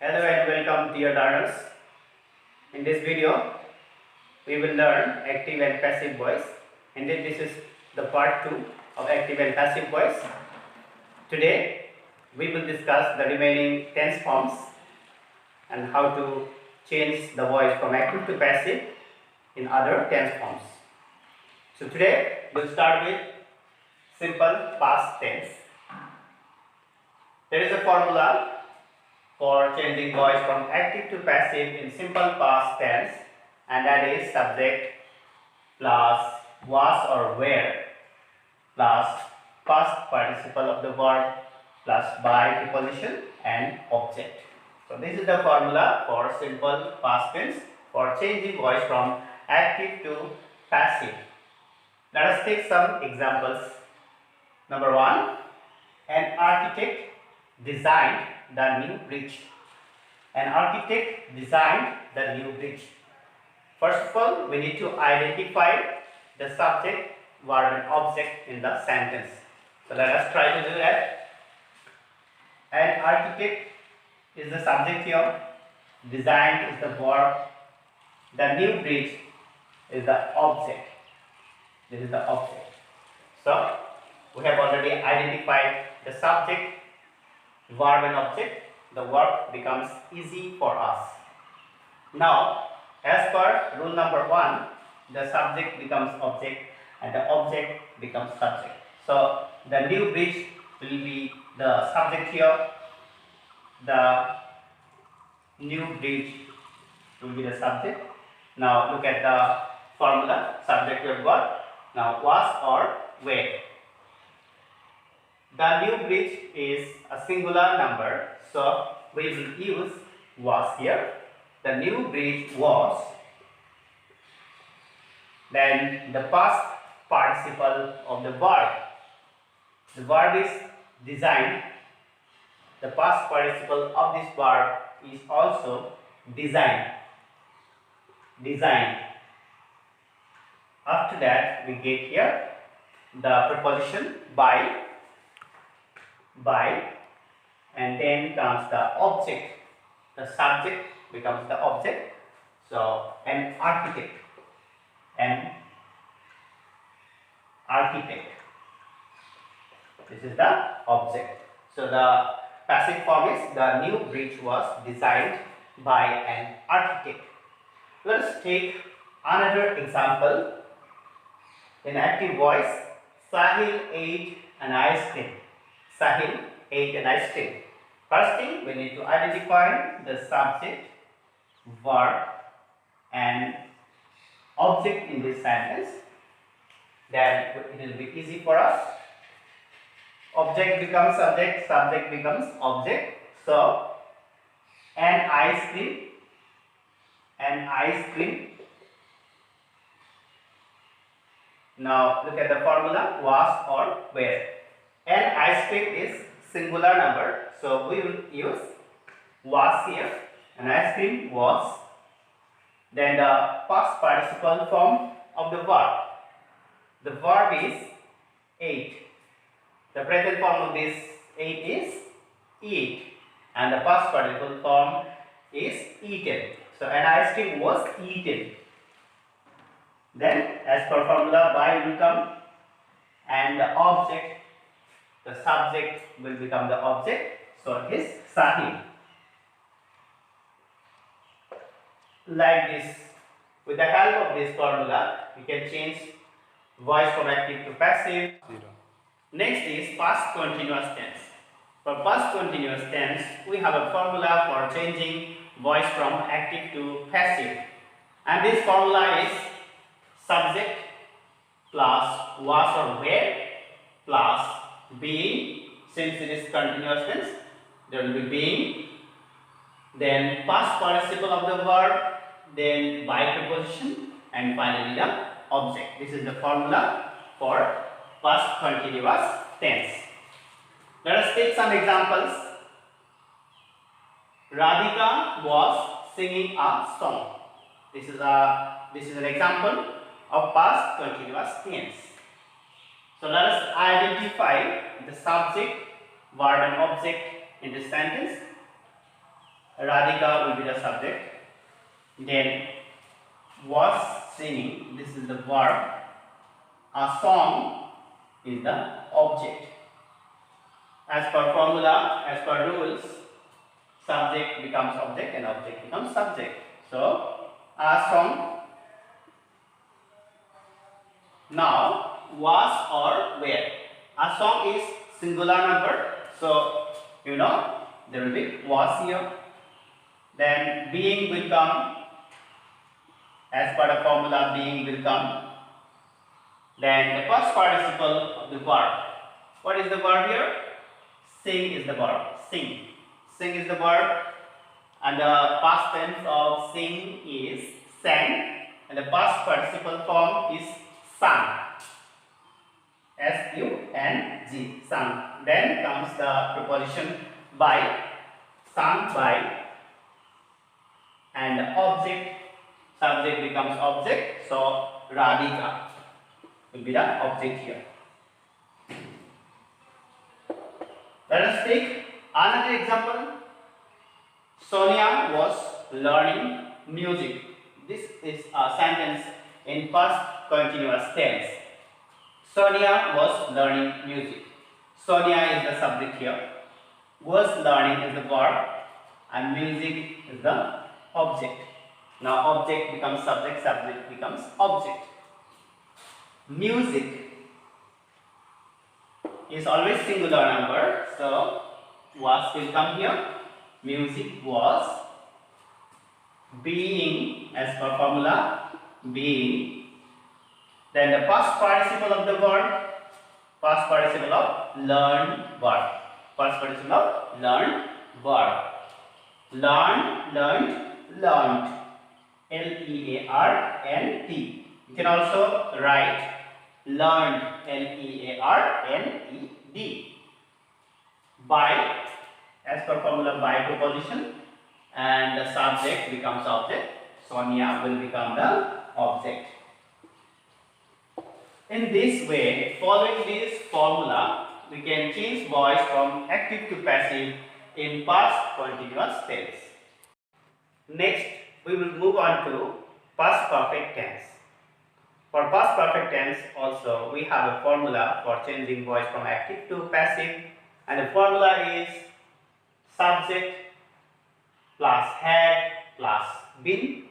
Hello and welcome dear learners. In this video, we will learn active and passive voice. Indeed, this is the part 2 of active and passive voice. Today, we will discuss the remaining tense forms and how to change the voice from active to passive in other tense forms. So today, we'll start with simple past tense. There is a formula for changing voice from active to passive in simple past tense, and that is subject plus was or were plus past participle of the verb plus by preposition and object. So this is the formula for simple past tense for changing voice from active to passive. Let us take some examples. Number 1, an architect designed the new bridge. An architect designed the new bridge. First of all, we need to identify the subject, verb and object in the sentence. So let us try to do that. An architect is the subject here. Designed is the verb. The new bridge is the object. This is the object. So we have already identified the subject, verb and object. The work becomes easy for us. Now, as per rule number 1, the subject becomes object and the object becomes subject. So the new bridge will be the subject here. The new bridge will be the subject. Now look at the formula, subject and verb. Now was or were. The new bridge is a singular number, so we will use was here. The new bridge was. Then the past participle of the verb. The verb is designed. The past participle of this verb is also designed. Designed. After that, we get here the preposition by, and then comes the object. The subject becomes the object. So an architect. An architect. This is the object. So the passive form is the new bridge was designed by an architect. Let us take another example. In active voice, Sahil ate an ice cream. Sahil ate an ice cream. First thing, we need to identify the subject, verb and object in this sentence. Then it will be easy for us. Object becomes subject, subject becomes object. So, an ice cream, an ice cream. Now look at the formula, was or were. An ice cream is singular number, so we will use was here. An ice cream was. Then the past participle form of the verb. The verb is ate. The present form of this ate is eat, and the past participle form is eaten. So an ice cream was eaten. Then as per formula, by will come, and the object, the subject will become the object. So it is Sahil. Like this, with the help of this formula, we can change voice from active to passive. Next is past continuous tense. For past continuous tense, we have a formula for changing voice from active to passive, and this formula is subject plus was or were plus being. Since it is continuous tense, there will be being, then past participle of the verb, then by preposition, and finally the object. This is the formula for past continuous tense. Let us take some examples. Radhika was singing a song. This is an example of past continuous tense. So let us identify the subject, verb and object in this sentence. Radhika will be the subject. Then was singing, this is the verb. A song is the object. As per formula, as per rules, subject becomes object and object becomes subject. So, a song. Now, was or where. A song is singular number. So, you know, there will be was here. Then being will come. As per the formula, being will come. Then the first participle of the verb. What is the verb here? Sing is the verb. Sing. Sing is the verb. And the past tense of sing is sang. And the past participle form is sung. S-U-N-G. Sung. Then comes the preposition by. Sung by. And the object. Subject becomes object. So Radhika will be the object here. Let us take another example. Sonia was learning music. This is a sentence in past continuous tense. Sonia was learning music. Sonia is the subject here. Was learning is the verb and music is the object. Now object becomes subject, subject becomes object. Music is always singular number, so was will come here. Music was. Being, as per formula, being. Then the past participle of the verb, past participle of learn verb. Past participle of learn verb. Learn, learned, learned. L-E-A-R-N-T. You can also write learned, L-E-A-R-N-E-D. By, as per formula, by preposition, and the subject becomes object. Sonia will become the object. In this way, following this formula, we can change voice from active to passive in past continuous tense. Next, we will move on to past perfect tense. For past perfect tense also, we have a formula for changing voice from active to passive, and the formula is subject plus had plus been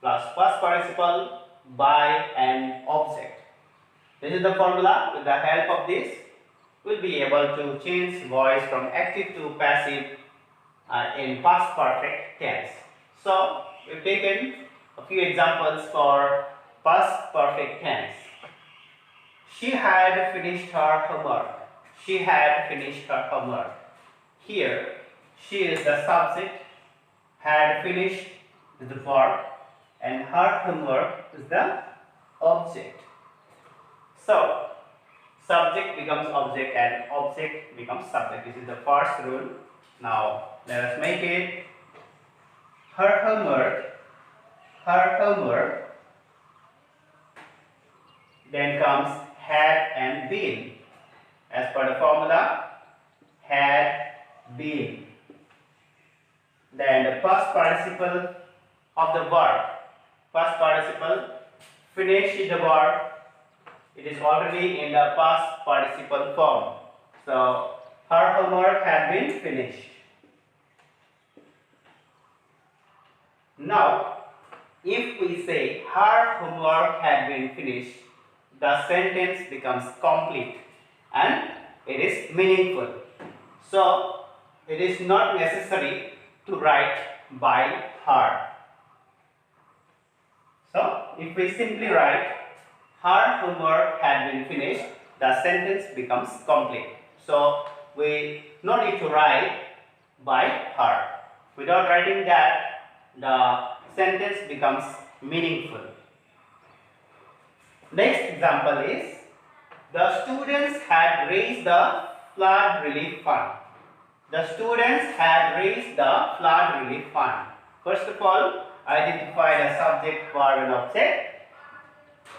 plus past participle by and object. This is the formula. With the help of this, we will be able to change voice from active to passive in past perfect tense. So, we have taken a few examples for past perfect tense. She had finished her homework. She had finished her homework. Here, she is the subject, had finished is the verb, and her homework is the object. So, subject becomes object and object becomes subject. This is the first rule. Now, let us make it. Her homework, then comes had and been. As per the formula, had been. Then the past participle of the verb. Past participle, finish is the verb. It is already in the past participle form. So, her homework had been finished. Now, if we say her homework had been finished, the sentence becomes complete and it is meaningful. So, it is not necessary to write by her. So, if we simply write her homework had been finished, the sentence becomes complete. So, we no need to write by her. Without writing that, the sentence becomes meaningful. Next example is, the students had raised the flood relief fund. The students had raised the flood relief fund. First of all, identify the subject, verb and object.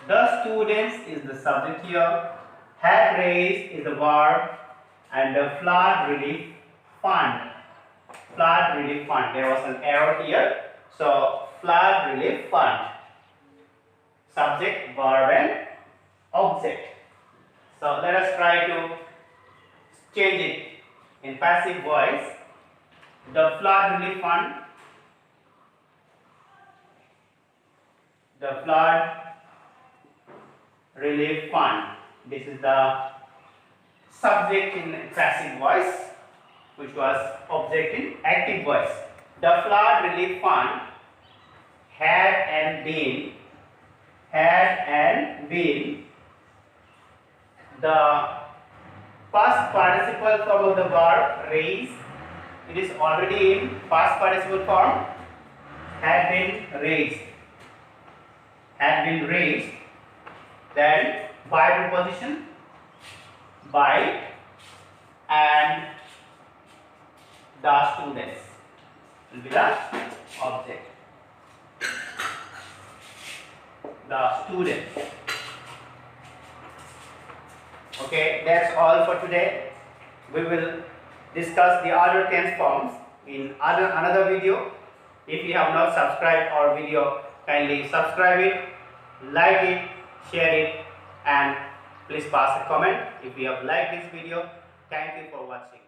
The students is the subject here, had raised is the verb, and the flood relief fund flood relief fund. There was an error here. So flood relief fund. Subject, verb and object. So let us try to change it in passive voice. The flood relief fund. The flood relief fund. This is the subject in passive voice, which was object in active voice. The flood relief fund had been the past participle form of the verb raise. It is already in past participle form. Had been raised. Then by preposition, by, and the students will be the object. The students. Okay, that's all for today. We will discuss the other tense forms in another video. If you have not subscribed our video, kindly subscribe it, like it, share it, and please pass a comment if you have liked this video. Thank you for watching.